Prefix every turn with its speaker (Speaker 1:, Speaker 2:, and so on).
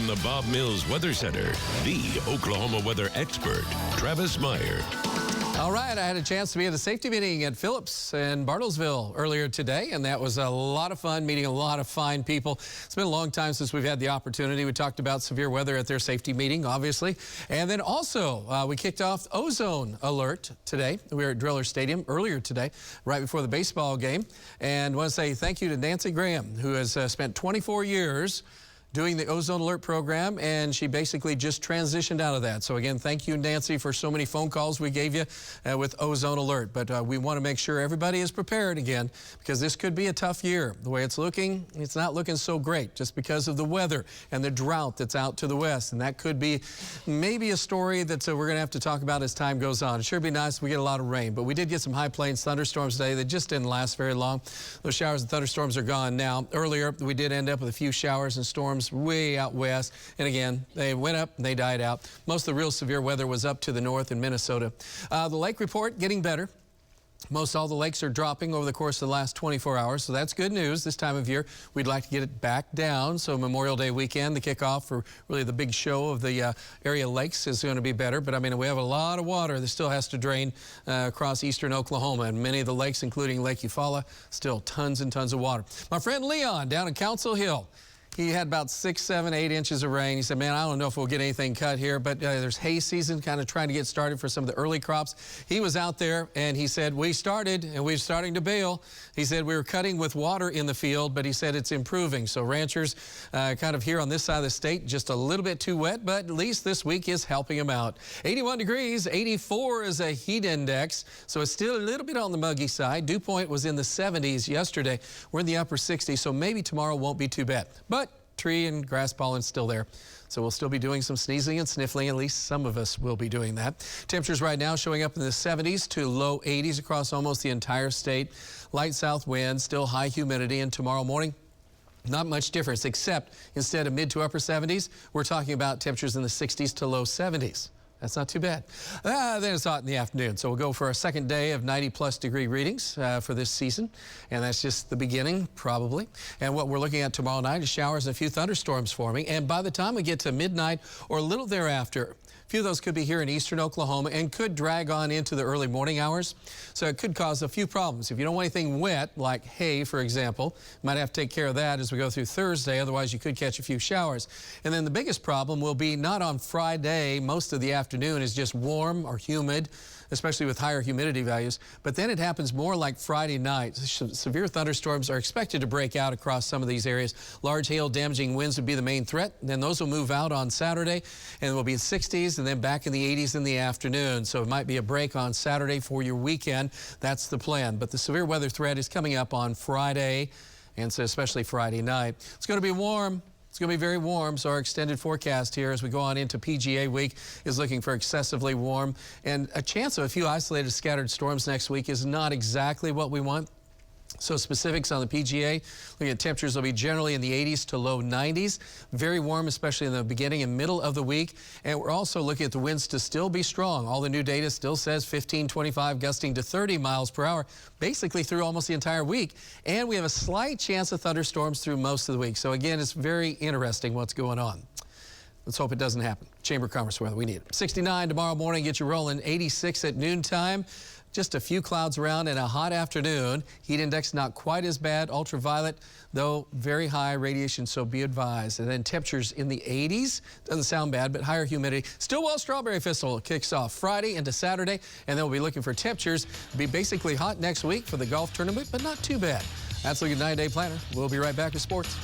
Speaker 1: from the Bob Mills Weather Center, the Oklahoma weather expert, Travis Meyer.
Speaker 2: All right, I had a chance to be at a safety meeting at Phillips in Bartlesville earlier today, and that was a lot of fun, meeting a lot of fine people. It's been a long time since we've had the opportunity. We talked about severe weather at their safety meeting, obviously. And then also, we kicked off ozone alert today. We were at Driller Stadium earlier today, right before the baseball game. And I want to say thank you to Nancy Graham, who has spent 24 years doing the ozone alert program, and she basically just transitioned out of that. So again, thank you, Nancy, for so many phone calls we gave you with ozone alert. But we want to make sure everybody is prepared again, because this could be a tough year. The way it's looking, it's not looking so great just because of the weather and the drought that's out to the west. And that could be maybe a story that we're going to have to talk about as time goes on. It sure be nice if we get a lot of rain, but we did get some high plains thunderstorms today that just didn't last very long. Those showers and thunderstorms are gone now. Earlier, we did end up with a few showers and storms way out west, and again, they went up and they died out. Most of the real severe weather was up to the north in Minnesota. The lake report getting better. Most all the lakes are dropping over the course of the last 24 hours, so that's good news. This time of year, we'd like to get it back down. So Memorial Day weekend, the kickoff for really the big show of the area lakes is going to be better. But I mean, we have a lot of water that still has to drain across eastern Oklahoma, and many of the lakes, including Lake Eufaula, still tons and tons of water. My friend Leon down in Council Hill, he had about 6, 7, 8 inches of rain. He said, man, I don't know if we'll get anything cut here, but there's hay season kind of trying to get started for some of the early crops. He was out there and he said, we started and we're starting to bale. He said we were cutting with water in the field, but he said it's improving. So ranchers kind of here on this side of the state, just a little bit too wet, but at least this week is helping them out. 81 degrees, 84 is a heat index, so it's still a little bit on the muggy side. Dew point was in the 70s yesterday. We're in the upper 60s, so maybe tomorrow won't be too bad. But tree and grass pollen still there. So we'll still be doing some sneezing and sniffling. At least some of us will be doing that. Temperatures right now showing up in the 70s to low 80s across almost the entire state. Light south wind, still high humidity, and tomorrow morning, not much difference, except instead of mid to upper 70s, we're talking about temperatures in the 60s to low 70s. That's not too bad. Then it's hot in the afternoon. So we'll go for our second day of 90-plus degree readings for this season. And that's just the beginning, probably. And what we're looking at tomorrow night is showers and a few thunderstorms forming. And by the time we get to midnight or a little thereafter, a few of those could be here in eastern Oklahoma and could drag on into the early morning hours. So it could cause a few problems. If you don't want anything wet, like hay, for example, you might have to take care of that as we go through Thursday. Otherwise, you could catch a few showers. And then the biggest problem will be not on Friday. Most of the afternoon is just warm or humid, especially with higher humidity values. But then it happens more like Friday night. Severe thunderstorms are expected to break out across some of these areas. Large hail damaging winds would be the main threat. Then those will move out on Saturday, and we'll be in 60s and then back in the 80s in the afternoon. So it might be a break on Saturday for your weekend. That's the plan. But the severe weather threat is coming up on Friday, and so especially Friday night. It's going to be warm. It's going to be very warm, so our extended forecast here as we go on into PGA week is looking for excessively warm. And a chance of a few isolated scattered storms next week is not exactly what we want. So specifics on the PGA, looking at temperatures will be generally in the 80s to low 90s. Very warm, especially in the beginning and middle of the week. And we're also looking at the winds to still be strong. All the new data still says 15, 25, gusting to 30 miles per hour, basically through almost the entire week. And we have a slight chance of thunderstorms through most of the week. So again, it's very interesting what's going on. Let's hope it doesn't happen. Chamber of Commerce weather, we need it. 69 tomorrow morning, get you rolling. 86 at noontime. Just a few clouds around and a hot afternoon. Heat index not quite as bad. Ultraviolet, though, very high radiation, so be advised. And then temperatures in the 80s. Doesn't sound bad, but higher humidity. Stillwell Strawberry Festival kicks off Friday into Saturday, and then we'll be looking for temperatures. Be basically hot next week for the golf tournament, but not too bad. That's looking at 9-day planner. We'll be right back with sports.